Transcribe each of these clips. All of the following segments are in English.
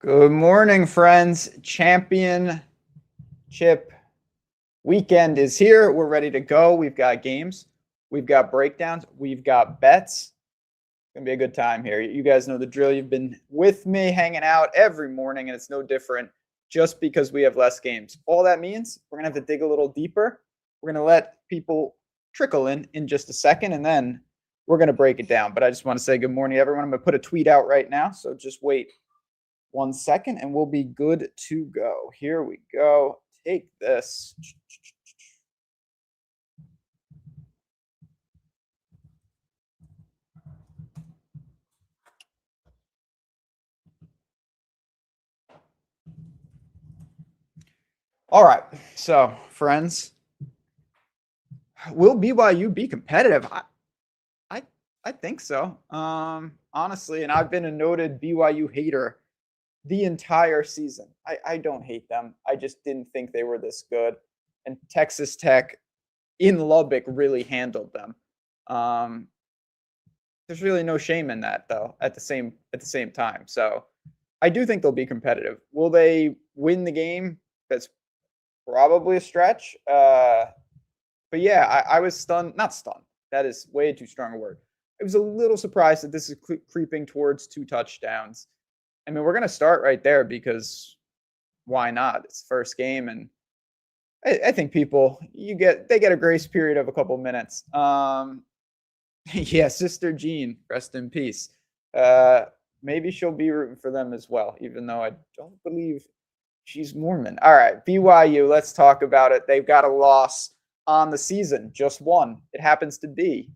Good morning, friends. Championship weekend is here. We're ready to go. We've got games. We've got breakdowns. We've got bets. It's going to be a good time here. You guys know the drill. You've been with me hanging out every morning, and it's no different just because we have less games. All that means we're going to have to dig a little deeper. We're going to let people trickle in just a second, and then we're going to break it down. But I just want to say good morning, everyone. I'm going to put a tweet out right now, so just wait 1 second and we'll be good to go. Here we go. Take this. All right. So, friends, will BYU be competitive? I think so. Honestly, and I've been a noted BYU hater the entire season. I don't hate them. I just didn't think they were this good. And Texas Tech in Lubbock really handled them. There's really no shame in that, though, at the same time. So I do think they'll be competitive. Will they win the game? That's probably a stretch. But yeah, I was stunned. Not stunned. That is way too strong a word. I was a little surprised that this is creeping towards 2 touchdowns. I mean, we're going to start right there because why not? It's the first game, and I think people they get a grace period of a couple minutes. Yeah, Sister Jean, rest in peace. Maybe she'll be rooting for them as well, even though I don't believe she's Mormon. All right, BYU, let's talk about it. They've got a loss on the season, just one. It happens to be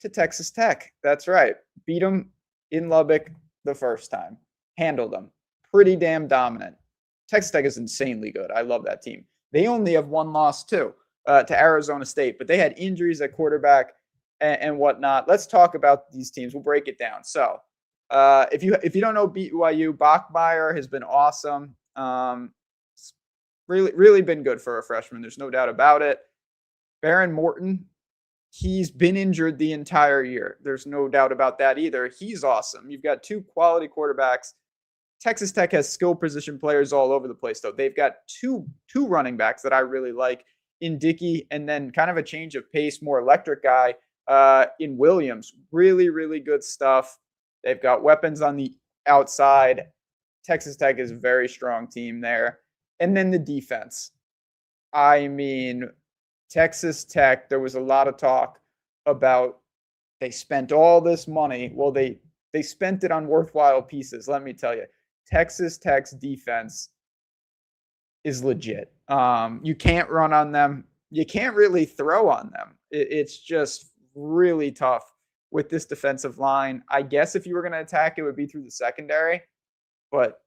to Texas Tech. That's right. Beat them in Lubbock the first time. Handled them. Pretty damn dominant. Texas Tech is insanely good. I love that team. They only have one loss, too, to Arizona State, but they had injuries at quarterback and whatnot. Let's talk about these teams. We'll break it down. So if you don't know BYU, Bachmeier has been awesome. Really been good for a freshman. There's no doubt about it. Baron Morton, he's been injured the entire year. There's no doubt about that either. He's awesome. You've got 2 quality quarterbacks. Texas Tech has skill position players all over the place, though. They've got two running backs that I really like in Dickey, and then kind of a change of pace, more electric guy in Williams. Really, really good stuff. They've got weapons on the outside. Texas Tech is a very strong team there. And then the defense. I mean, Texas Tech, there was a lot of talk about they spent all this money. Well, they spent it on worthwhile pieces, let me tell you. Texas Tech's defense is legit. You can't run on them. You can't really throw on them. It's just really tough with this defensive line. I guess if you were going to attack, it would be through the secondary. But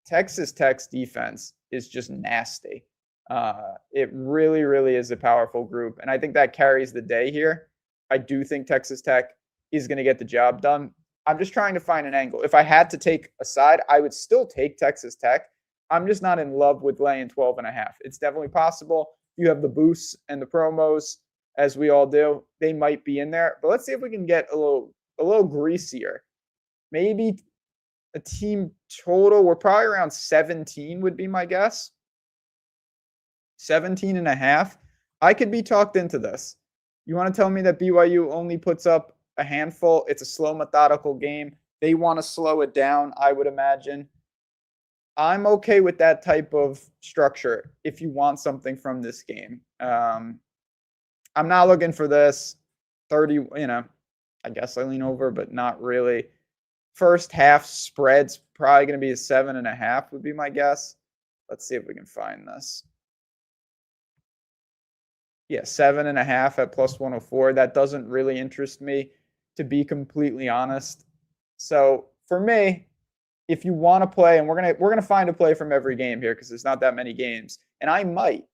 Texas Tech's defense is just nasty. It really, really is a powerful group. And I think that carries the day here. I do think Texas Tech is going to get the job done. I'm just trying to find an angle. If I had to take a side, I would still take Texas Tech. I'm just not in love with laying 12.5. It's definitely possible. You have the boosts and the promos, as we all do. They might be in there. But let's see if we can get a little greasier. Maybe a team total. We're probably around 17 would be my guess. 17.5. I could be talked into this. You want to tell me that BYU only puts up a handful? It's a slow, methodical game. They want to slow it down, I would imagine. I'm okay with that type of structure if you want something from this game. I'm not looking for this 30, I guess I lean over, but not really. First half spread's probably going to be a 7.5 would be my guess. Let's see if we can find this. Yeah, 7.5 at plus 104. That doesn't really interest me, to be completely honest. So for me, if you want to play, and we're gonna find a play from every game here because there's not that many games, and I might,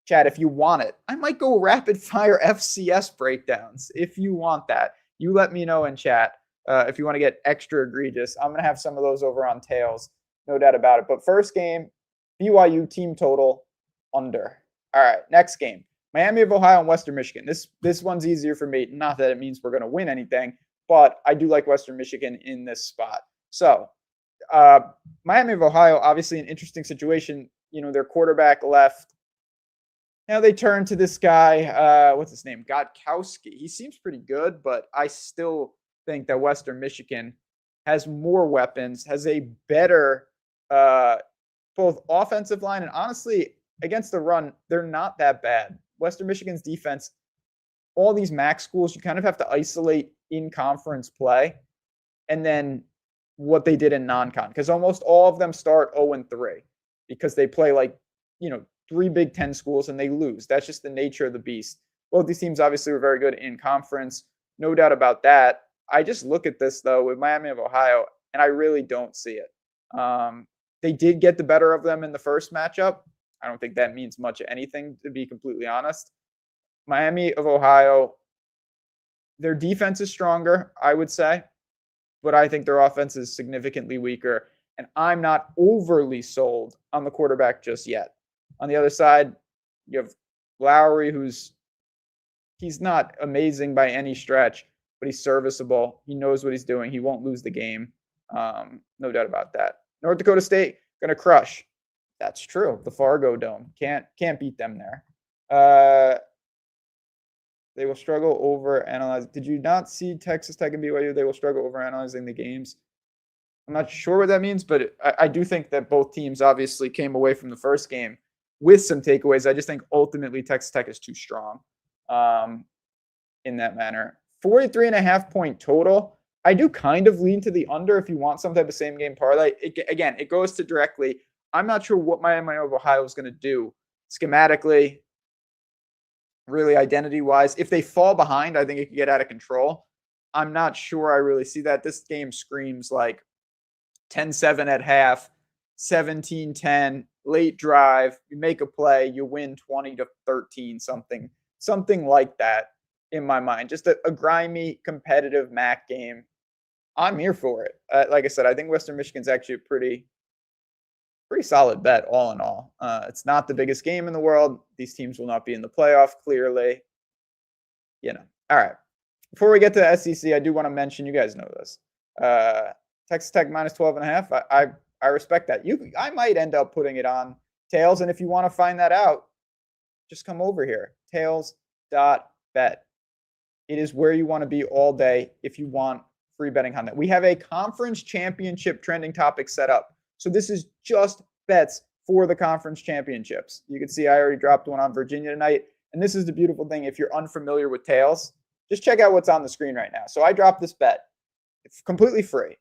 Chad, if you want it, I might go rapid fire FCS breakdowns if you want that. You let me know in chat if you want to get extra egregious. I'm gonna have some of those over on Tails, no doubt about it. But first game, BYU team total under. All right, next game. Miami of Ohio and Western Michigan. This one's easier for me. Not that it means we're going to win anything, but I do like Western Michigan in this spot. So Miami of Ohio, obviously an interesting situation. Their quarterback left. Now they turn to this guy, what's his name? Godkowski. He seems pretty good, but I still think that Western Michigan has more weapons, has a better both offensive line, and honestly, against the run, they're not that bad. Western Michigan's defense, all these MAC schools, you kind of have to isolate in conference play, and then what they did in non-con, because almost all of them start 0-3 because they play three Big Ten schools and they lose. That's just the nature of the beast. Both these teams obviously were very good in conference. No doubt about that. I just look at this, though, with Miami of Ohio, and I really don't see it. They did get the better of them in the first matchup. I don't think that means much of anything, to be completely honest. Miami of Ohio, their defense is stronger, I would say, but I think their offense is significantly weaker, and I'm not overly sold on the quarterback just yet. On the other side, you have Lowry, he's not amazing by any stretch, but he's serviceable. He knows what he's doing. He won't lose the game. No doubt about that. North Dakota State, going to crush. That's true. The Fargo Dome. Can't beat them there. They will struggle over analyzing. Did you not see Texas Tech and BYU? They will struggle over analyzing the games. I'm not sure what that means, but I do think that both teams obviously came away from the first game with some takeaways. I just think ultimately Texas Tech is too strong in that manner. 43.5 point total. I do kind of lean to the under if you want some type of same game parlay. It goes to directly. I'm not sure what Miami of Ohio is going to do schematically, really identity-wise. If they fall behind, I think it could get out of control. I'm not sure I really see that. This game screams like 10-7 at half, 17-10, late drive, you make a play, you win 20-13, something like that in my mind. Just a grimy, competitive MAC game. I'm here for it. Like I said, I think Western Michigan's actually a pretty solid bet all in all. It's not the biggest game in the world. These teams will not be in the playoff, clearly. All right. Before we get to the SEC, I do want to mention, you guys know this. Texas Tech minus 12.5. I respect that. I might end up putting it on Tails, and if you want to find that out, just come over here. Tails.bet. It is where you want to be all day if you want free betting content. We have a conference championship trending topic set up. So this is just bets for the conference championships. You can see I already dropped one on Virginia tonight. And this is the beautiful thing. If you're unfamiliar with Tails, just check out what's on the screen right now. So I dropped this bet. It's completely free.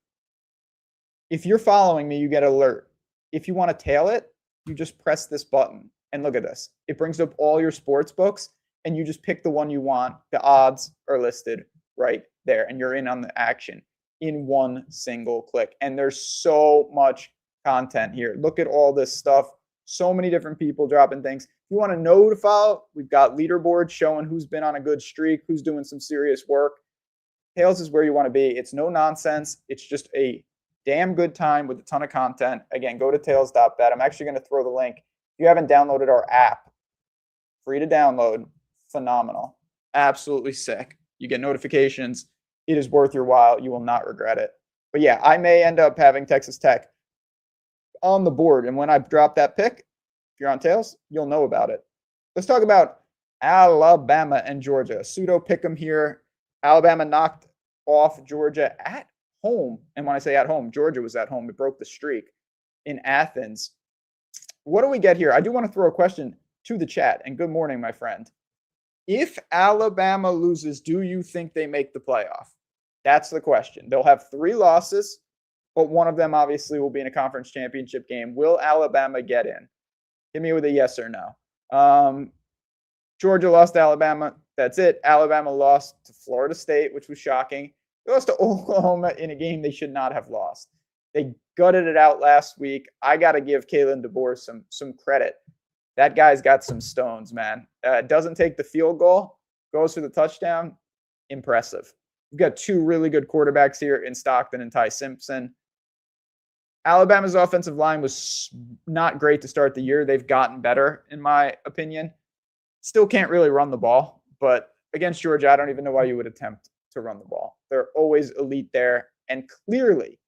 If you're following me, you get an alert. If you want to tail it, you just press this button. And look at this. It brings up all your sports books, and you just pick the one you want. The odds are listed right there, and you're in on the action in one single click. And there's so much content here. Look at all this stuff. So many different people dropping things. If you want to know to follow, we've got leaderboards showing who's been on a good streak, who's doing some serious work. Tails is where you want to be. It's no nonsense. It's just a damn good time with a ton of content. Again, go to tails.bet. I'm actually going to throw the link. If you haven't downloaded our app, free to download, phenomenal, absolutely sick. You get notifications. It is worth your while. You will not regret it. But yeah, I may end up having Texas Tech on the board. And when I drop that pick, if you're on Tails, you'll know about it. Let's talk about Alabama and Georgia. Pseudo pick 'em here. Alabama knocked off Georgia at home. And when I say at home, Georgia was at home. It broke the streak in Athens. What do we get here? I do want to throw a question to the chat. And good morning, my friend. If Alabama loses, do you think they make the playoff? That's the question. They'll have 3 losses, but one of them obviously will be in a conference championship game. Will Alabama get in? Hit me with a yes or no. Georgia lost to Alabama. That's it. Alabama lost to Florida State, which was shocking. They lost to Oklahoma in a game they should not have lost. They gutted it out last week. I got to give Kalen DeBoer some credit. That guy's got some stones, man. Doesn't take the field goal, goes for the touchdown. Impressive. We've got 2 really good quarterbacks here in Stockton and Ty Simpson. Alabama's offensive line was not great to start the year. They've gotten better, in my opinion. Still can't really run the ball, but against Georgia, I don't even know why you would attempt to run the ball. They're always elite there, and clearly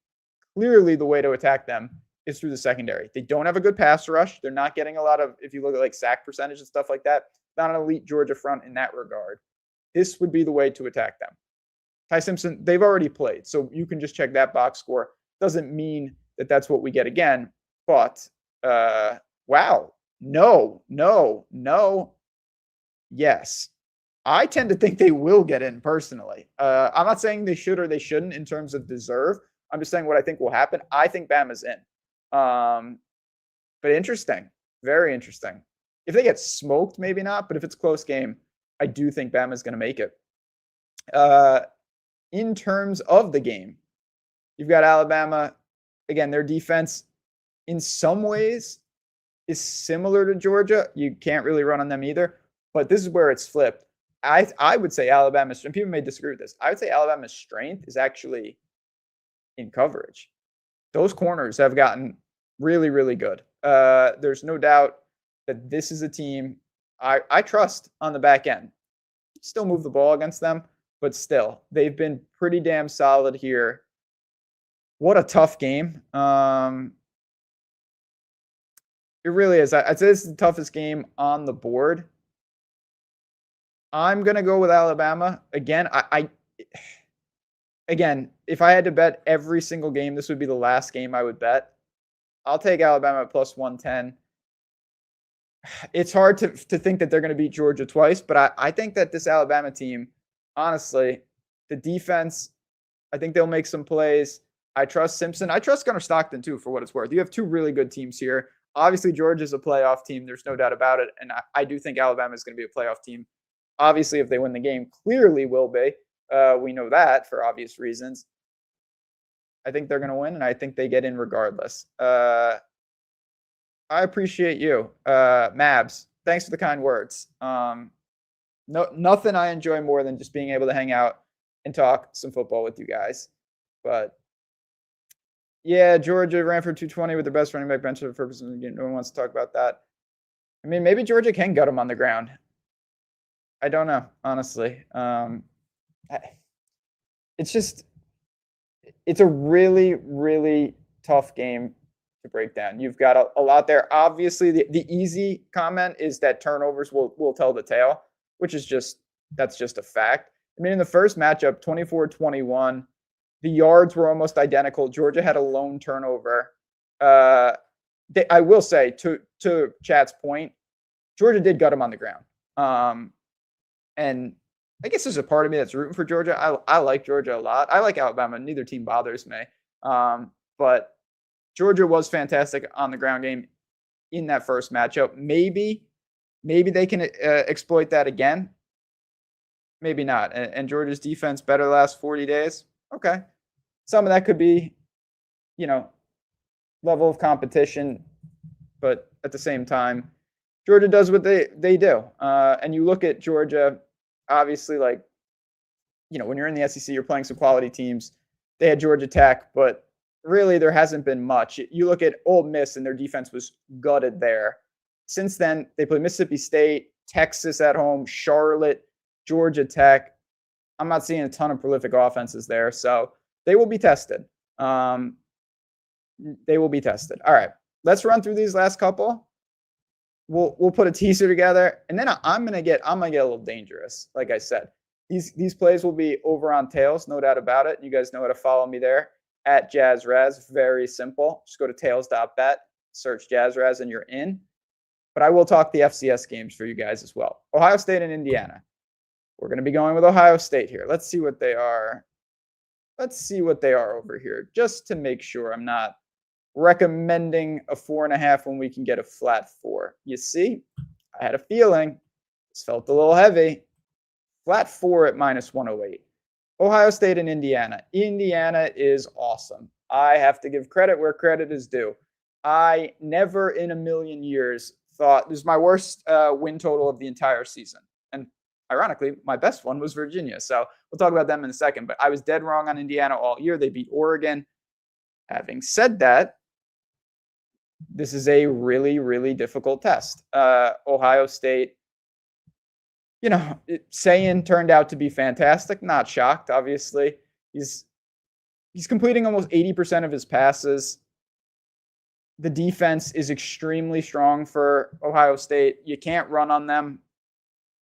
clearly the way to attack them is through the secondary. They don't have a good pass rush. They're not getting a lot of, if you look at like sack percentage and stuff like that, not an elite Georgia front in that regard. This would be the way to attack them. Ty Simpson, they've already played, so you can just check that box score. Doesn't mean that that's what we get again, but wow, no, yes. I tend to think they will get in personally. I'm not saying they should or they shouldn't in terms of deserve. I'm just saying what I think will happen. I think Bama's in. But interesting, very interesting. If they get smoked, maybe not, but if it's a close game, I do think Bama's going to make it. In terms of the game, you've got Alabama. Again, their defense in some ways is similar to Georgia. You can't really run on them either, but this is where it's flipped. I would say Alabama's, and people may disagree with this, I would say Alabama's strength is actually in coverage. Those corners have gotten really, really good. There's no doubt that this is a team I trust on the back end. Still move the ball against them, but still, they've been pretty damn solid here. What a tough game. It really is. I'd say this is the toughest game on the board. I'm going to go with Alabama. Again, Again, if I had to bet every single game, this would be the last game I would bet. I'll take Alabama at plus 110. It's hard to think that they're going to beat Georgia twice, but I think that this Alabama team, honestly, the defense, I think they'll make some plays. I trust Simpson. I trust Gunnar Stockton, too, for what it's worth. You have two really good teams here. Obviously, Georgia's a playoff team. There's no doubt about it. And I do think Alabama is going to be a playoff team. Obviously, if they win the game, clearly will be. We know that for obvious reasons. I think they're going to win, and I think they get in regardless. I appreciate you, Mabs. Thanks for the kind words. Nothing I enjoy more than just being able to hang out and talk some football with you guys. But yeah, Georgia ran for 220 with their best running back bench for the purpose of the game. No one wants to talk about that. I mean, maybe Georgia can gut them on the ground. I don't know, honestly. It's a really, really tough game to break down. You've got a lot there. Obviously, the easy comment is that turnovers will tell the tale, which is that's just a fact. I mean, in the first matchup, 24-21, the yards were almost identical. Georgia had a lone turnover. I will say, to Chad's point, Georgia did gut them on the ground. And I guess there's a part of me that's rooting for Georgia. I like Georgia a lot. I like Alabama. Neither team bothers me. But Georgia was fantastic on the ground game in that first matchup. Maybe they can exploit that again. Maybe not. And Georgia's defense better the last 40 days. Okay. Some of that could be, level of competition. But at the same time, Georgia does what they do. And you look at Georgia, obviously, when you're in the SEC, you're playing some quality teams. They had Georgia Tech, but really there hasn't been much. You look at Ole Miss, and their defense was gutted there. Since then, they played Mississippi State, Texas at home, Charlotte, Georgia Tech. I'm not seeing a ton of prolific offenses there, so they will be tested. They will be tested. All right, let's run through these last couple. We'll put a teaser together, and then I'm gonna get a little dangerous. Like I said, these plays will be over on Tails, no doubt about it. You guys know how to follow me there at JazzRaz. Very simple. Just go to tails.bet, search JazzRaz, and you're in. But I will talk the FCS games for you guys as well. Ohio State and Indiana. We're gonna be going with Ohio State here. Let's see what they are. Let's see what they are over here, just to make sure I'm not recommending a 4.5 when we can get a flat 4. You see, I had a feeling. This felt a little heavy. Flat 4 at minus 108. Ohio State and Indiana. Indiana is awesome. I have to give credit where credit is due. I never in a million years thought this is my worst win total of the entire season. And ironically, my best one was Virginia. So we'll talk about them in a second. But I was dead wrong on Indiana all year. They beat Oregon. Having said that, this is a really, really difficult test. Ohio State, Sayan turned out to be fantastic. Not shocked, obviously. He's He's completing almost 80% of his passes. The defense is extremely strong for Ohio State. You can't run on them.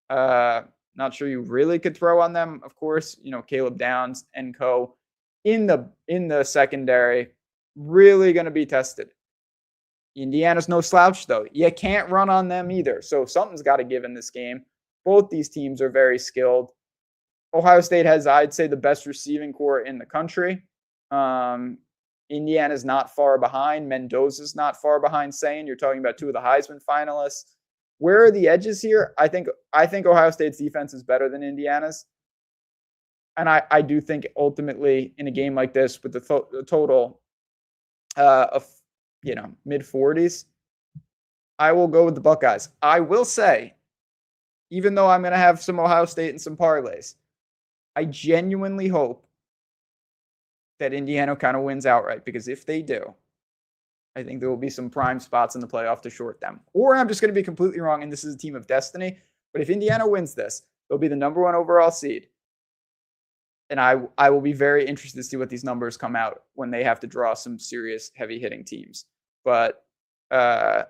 Not sure you really could throw on them. Of course, Caleb Downs and co in the secondary really going to be tested. Indiana's no slouch, though. You can't run on them either. So something's got to give in this game. Both these teams are very skilled. Ohio State has, I'd say, the best receiving core in the country. Indiana's not far behind. Mendoza's not far behind Saying. You're talking about two of the Heisman finalists. Where are the edges here? I think Ohio State's defense is better than Indiana's. And I do think ultimately in a game like this with the total of mid-40s, I will go with the Buckeyes. I will say, even though I'm going to have some Ohio State and some parlays, I genuinely hope that Indiana kind of wins outright, because if they do, I think there will be some prime spots in the playoff to short them. Or I'm just going to be completely wrong, and this is a team of destiny. But if Indiana wins this, they'll be the number 1 overall seed. And I will be very interested to see what these numbers come out when they have to draw some serious heavy-hitting teams. But I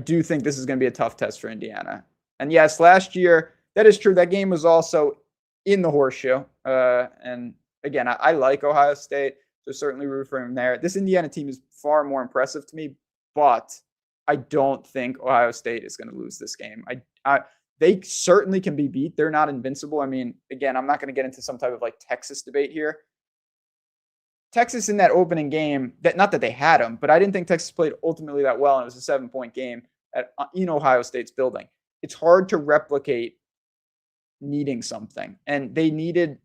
do think this is going to be a tough test for Indiana. And yes, last year, that is true. That game was also in the horseshoe. And again, I like Ohio State, so certainly root for him there. This Indiana team is far more impressive to me, but I don't think Ohio State is going to lose this game. They certainly can be beat. They're not invincible. I mean, again, I'm not going to get into some type of Texas debate here. Texas in that opening game, not that they had them, but I didn't think Texas played ultimately that well, and it was a 7-point game in Ohio State's building. It's hard to replicate needing something, and they needed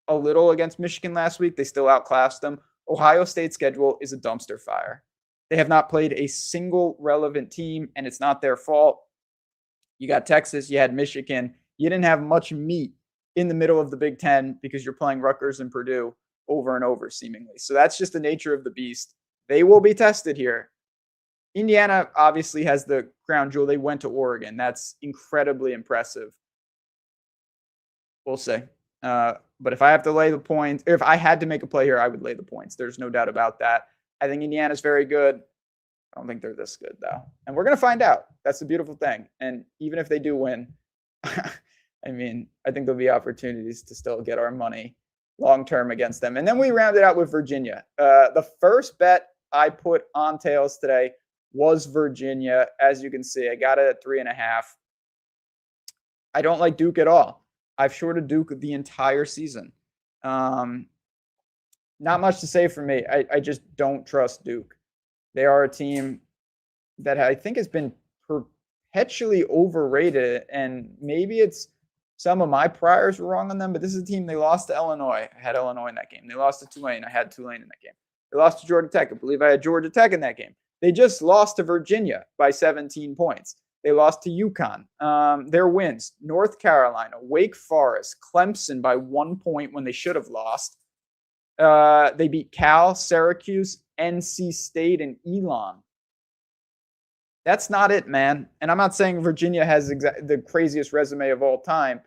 a little against Michigan last week. They still outclassed them. Ohio State's schedule is a dumpster fire. They have not played a single relevant team, and it's not their fault. You got Texas, you had Michigan. You didn't have much meat in the middle of the Big Ten because you're playing Rutgers and Purdue over and over, seemingly. So that's just the nature of the beast. They will be tested here. Indiana obviously has the crown jewel. They went to Oregon. That's incredibly impressive. We'll see. But if I have to lay the points, if I had to make a play here, I would lay the points. There's no doubt about that. I think Indiana's very good. I don't think they're this good, though. And we're going to find out. That's the beautiful thing. And even if they do win, I mean, I think there'll be opportunities to still get our money long-term against them. And then we rounded out with Virginia. The first bet I put on tails today was Virginia. As you can see, I got it at 3.5. I don't like Duke at all. I've shorted Duke the entire season. Not much to say for me. I just don't trust Duke. They are a team that I think has been perpetually overrated, and maybe it's some of my priors were wrong on them, but this is a team, they lost to Illinois. I had Illinois in that game. They lost to Tulane. I had Tulane in that game. They lost to Georgia Tech. I believe I had Georgia Tech in that game. They just lost to Virginia by 17 points. They lost to UConn. Their wins, North Carolina, Wake Forest, Clemson by 1 point when they should have lost. They beat Cal, Syracuse, NC State, and Elon. That's not it, man. And I'm not saying Virginia has the craziest resume of all time,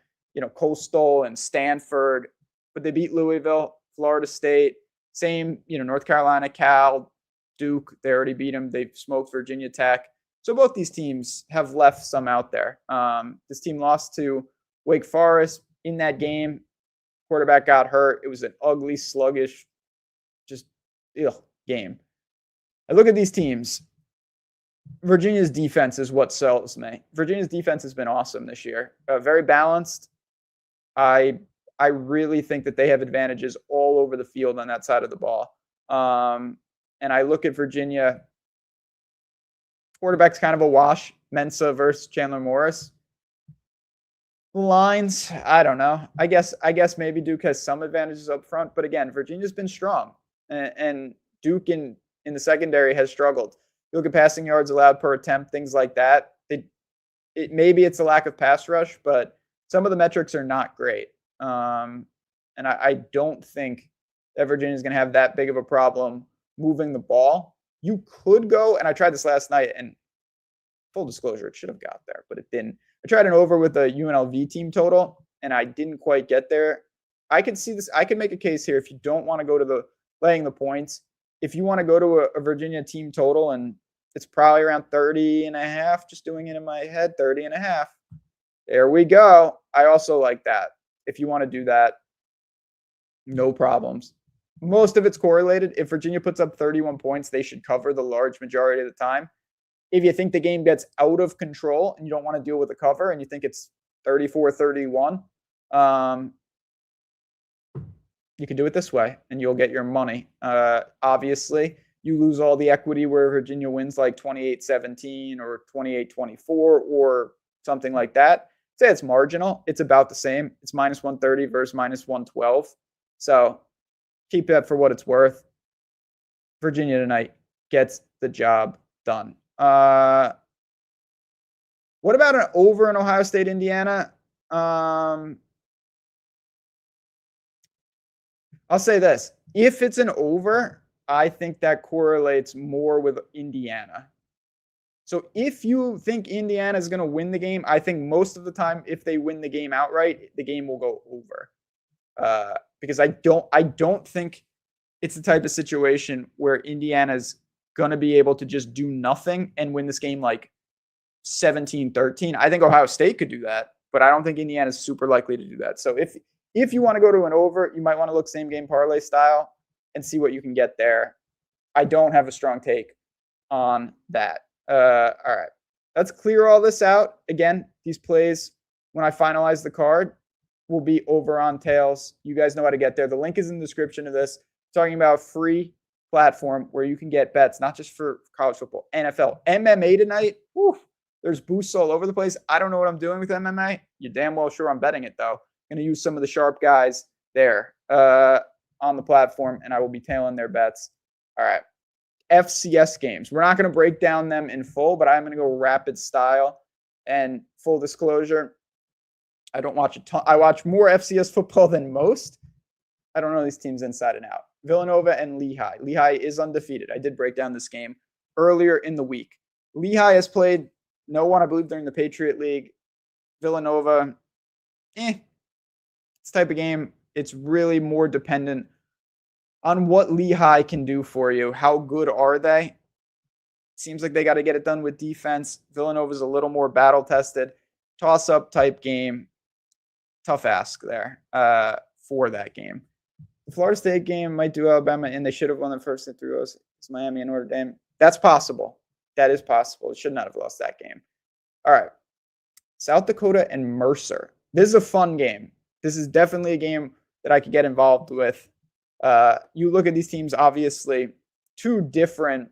Coastal and Stanford, but they beat Louisville, Florida State, same, North Carolina, Cal, Duke. They already beat them. They've smoked Virginia Tech. So both these teams have left some out there. This team lost to Wake Forest in that game. Quarterback got hurt. It was an ugly, sluggish, just game. I look at these teams. Virginia's defense is what sells me. Virginia's defense has been awesome this year. Very balanced. I really think that they have advantages all over the field on that side of the ball. And I look at Virginia. Quarterback's kind of a wash. Mensa versus Chandler Morris. Lines, I don't know. I guess maybe Duke has some advantages up front, but again, Virginia's been strong, and Duke in the secondary has struggled. You look at passing yards allowed per attempt, things like that. Maybe it's a lack of pass rush, but some of the metrics are not great. And I don't think that Virginia's going to have that big of a problem moving the ball. You could go, and I tried this last night, and full disclosure, it should have got there, but it didn't. I tried an over with the UNLV team total, and I didn't quite get there. I can see this. I can make a case here if you don't want to go to the laying the points. If you want to go to a Virginia team total, and it's probably around 30.5, just doing it in my head, 30.5. There we go. I also like that. If you want to do that, no problems. Most of it's correlated. If Virginia puts up 31 points, they should cover the large majority of the time. If you think the game gets out of control and you don't want to deal with the cover and you think it's 34-31, you can do it this way and you'll get your money. Obviously, you lose all the equity where Virginia wins like 28-17 or 28-24 or something like that. Say it's marginal. It's about the same. It's minus 130 versus minus 112. So keep that for what it's worth. Virginia tonight gets the job done. What about an over in Ohio State, Indiana? I'll say this. If it's an over, I think that correlates more with Indiana. So if you think Indiana is going to win the game, I think most of the time, if they win the game outright, the game will go over. Because I don't think it's the type of situation where Indiana's going to be able to just do nothing and win this game like 17-13. I think Ohio State could do that, but I don't think Indiana's super likely to do that. So if you want to go to an over, you might want to look same game parlay style and see what you can get there. I don't have a strong take on that. All right. Let's clear all this out. Again, these plays, when I finalize the card, will be over on tails. You guys know how to get there. The link is in the description of this. Talking about free platform where you can get bets, not just for college football, NFL, MMA tonight. Whew, there's boosts all over the place. I don't know what I'm doing with MMA. You're damn well sure I'm betting it, though. I'm going to use some of the sharp guys there on the platform, and I will be tailing their bets. All right. FCS games. We're not going to break down them in full, but I'm going to go rapid style. And full disclosure, I don't watch a ton. I watch more FCS football than most. I don't know these teams inside and out. Villanova and Lehigh. Lehigh is undefeated. I did break down this game earlier in the week. Lehigh has played no one, I believe, during the Patriot League. Villanova, this type of game, it's really more dependent on what Lehigh can do for you. How good are they? Seems like they got to get it done with defense. Villanova's a little more battle-tested. Toss-up type game. Tough ask there for that game. The Florida State game might do Alabama, and they should have won the first and 3 rows. It's Miami and Notre Dame. That's possible. That is possible. It should not have lost that game. All right. South Dakota and Mercer. This is a fun game. This is definitely a game that I could get involved with. You look at these teams, obviously, two different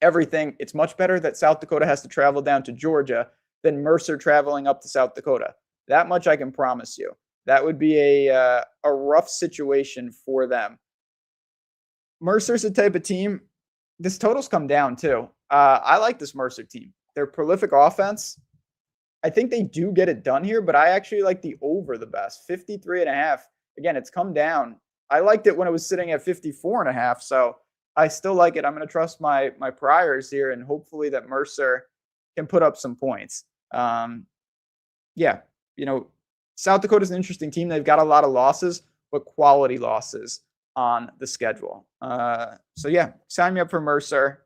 everything. It's much better that South Dakota has to travel down to Georgia than Mercer traveling up to South Dakota. That much I can promise you. That would be a rough situation for them. Mercer's the type of team. This total's come down too. I like this Mercer team. They're prolific offense. I think they do get it done here, but I actually like the over the best. 53.5. Again, it's come down. I liked it when it was sitting at 54.5, so I still like it. I'm going to trust my priors here, and hopefully that Mercer can put up some points. South Dakota's an interesting team. They've got a lot of losses, but quality losses on the schedule. Sign me up for Mercer.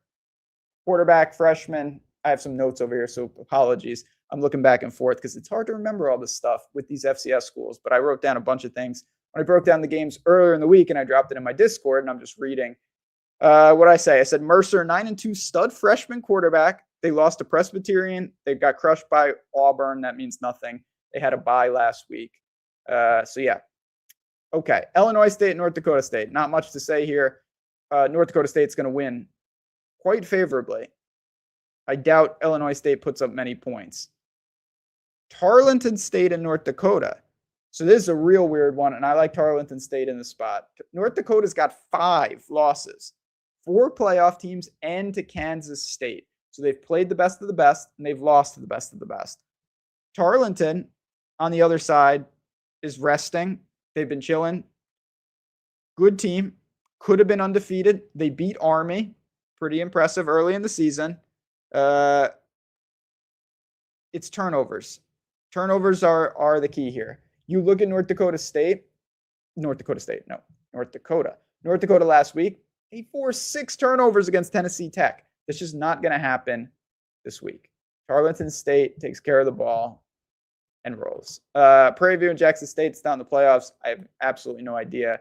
Quarterback, freshman. I have some notes over here, so apologies. I'm looking back and forth because it's hard to remember all this stuff with these FCS schools, but I wrote down a bunch of things. When I broke down the games earlier in the week and I dropped it in my Discord and I'm just reading. What did I say? I said Mercer, 9-2 stud freshman quarterback. They lost to Presbyterian. They got crushed by Auburn. That means nothing. They had a bye last week. Okay. Illinois State, North Dakota State. Not much to say here. North Dakota State's going to win quite favorably. I doubt Illinois State puts up many points. Tarleton State and North Dakota. So this is a real weird one, and I like Tarleton State in the spot. North Dakota's got 5 losses, 4 playoff teams, and to Kansas State. So they've played the best of the best, and they've lost to the best of the best. Tarleton, on the other side, is resting. They've been chilling. Good team. Could have been undefeated. They beat Army. Pretty impressive early in the season. It's turnovers. Turnovers are the key here. You look at North Dakota State, North Dakota State. No, North Dakota. North Dakota last week, he forced 6 turnovers against Tennessee Tech. That's just not going to happen this week. Tarleton State takes care of the ball and rolls. Prairie View and Jackson State's down in the playoffs. I have absolutely no idea.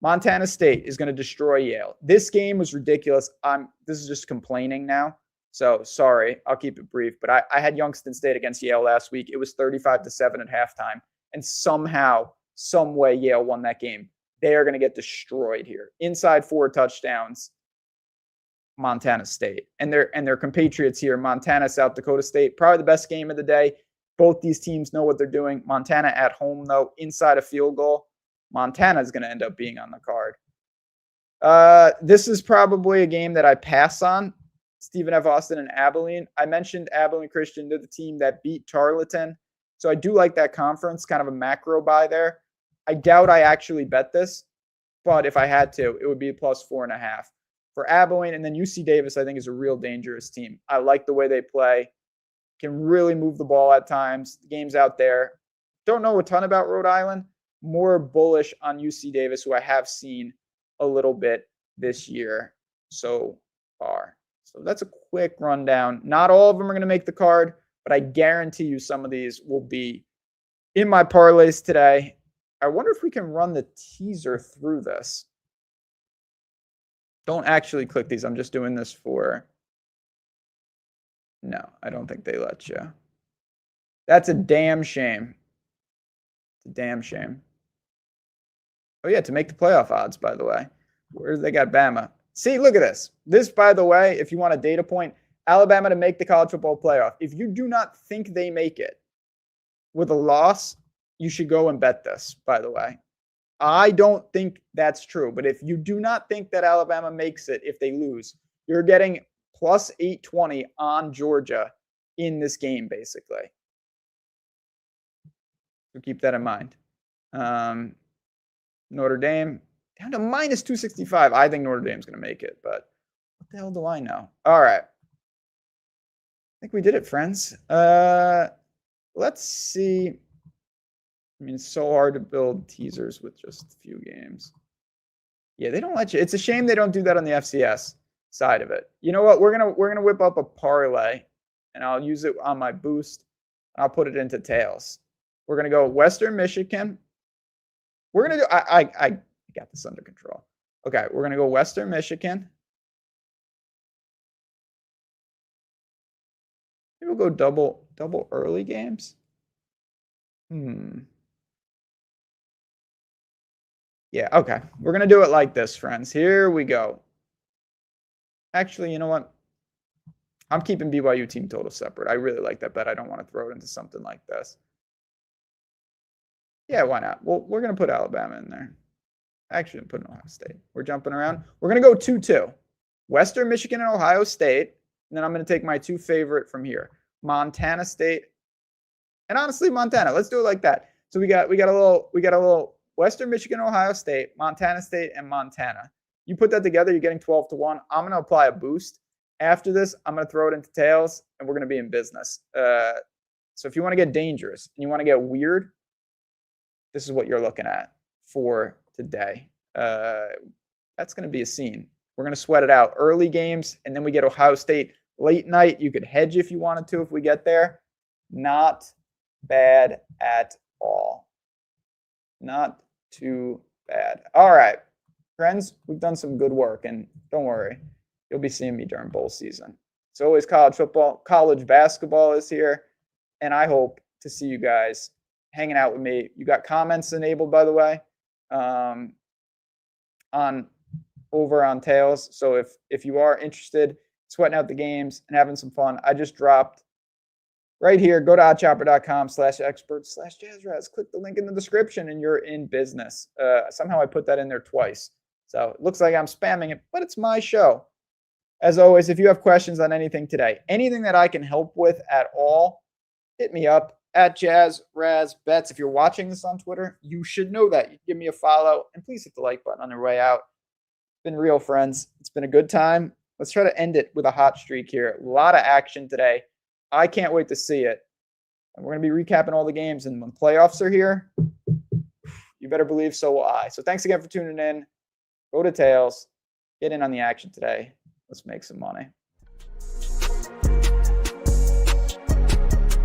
Montana State is going to destroy Yale. This game was ridiculous. This is just complaining now. So sorry, I'll keep it brief. But I had Youngstown State against Yale last week. It was 35-7 at halftime. And somehow, some way, Yale won that game. They are going to get destroyed here. Inside 4 touchdowns, Montana State. And their compatriots here, Montana, South Dakota State. Probably the best game of the day. Both these teams know what they're doing. Montana at home, though, inside a field goal. Montana is going to end up being on the card. This is probably a game that I pass on. Stephen F. Austin and Abilene. I mentioned Abilene Christian. They're the team that beat Tarleton. So I do like that conference, kind of a macro buy there. I doubt I actually bet this, but if I had to, it would be plus 4.5. For Abilene, and then UC Davis, I think, is a real dangerous team. I like the way they play. Can really move the ball at times. The game's out there. Don't know a ton about Rhode Island. More bullish on UC Davis, who I have seen a little bit this year so far. So that's a quick rundown. Not all of them are going to make the card, but I guarantee you some of these will be in my parlays today. I wonder if we can run the teaser through this. Don't actually click these. I'm just doing this for... No, I don't think they let you. That's a damn shame. It's a damn shame. Oh, yeah, to make the playoff odds, by the way. Where they got Bama. See, look at this. This, by the way, if you want a data point, Alabama to make the college football playoff. If you do not think they make it with a loss, you should go and bet this, by the way. I don't think that's true. But if you do not think that Alabama makes it if they lose, you're getting plus 820 on Georgia in this game, basically. So keep that in mind. Notre Dame down to minus 265. I think Notre Dame's going to make it, but what the hell do I know? All right. I think we did it, friends. Let's see. I mean, it's so hard to build teasers with just a few games. Yeah, they don't let you. It's a shame they don't do that on the FCS side of it. You know what? We're gonna whip up a parlay, and I'll use it on my boost. I'll put it into tails. We're gonna go Western Michigan. We're gonna do. I got this under control. Okay, we're gonna go Western Michigan. Maybe we'll go double early games. Yeah, okay. We're going to do it like this, friends. Here we go. Actually, you know what? I'm keeping BYU team total separate. I really like that bet. I don't want to throw it into something like this. Yeah, why not? Well, we're going to put Alabama in there. Actually, I'm putting Ohio State. We're jumping around. We're going to go 2-2. Western Michigan and Ohio State. And then I'm going to take my 2 favorite from here. Montana State. And honestly, Montana. Let's do it like that. So we got a little Western Michigan, Ohio State, Montana State, and Montana. You put that together, you're getting 12-1. I'm going to apply a boost. After this, I'm going to throw it into tails, and we're going to be in business. So if you want to get dangerous and you want to get weird, this is what you're looking at for today. That's going to be a scene. We're going to sweat it out. Early games, and then we get Ohio State late night. You could hedge if you wanted to if we get there. Not bad at all. Not too bad. All right, friends, we've done some good work, and don't worry, you'll be seeing me during bowl season. It's always college football. College basketball is here, and I hope to see you guys hanging out with me. You got comments enabled, by the way, over on Tails. So if you are interested, sweating out the games and having some fun, I just dropped right here. Go to oddchopper.com/expert/jazzraz. Click the link in the description and you're in business. Somehow I put that in there twice. So it looks like I'm spamming it, but it's my show. As always, if you have questions on anything today, anything that I can help with at all, hit me up at JazzRazBets. If you're watching this on Twitter, you should know that. You give me a follow, and please hit the like button on your way out. It's been real, friends. It's been a good time. Let's try to end it with a hot streak here. A lot of action today. I can't wait to see it. And we're going to be recapping all the games, and when playoffs are here, you better believe so will I. So thanks again for tuning in. Go to Tails. Get in on the action today. Let's make some money.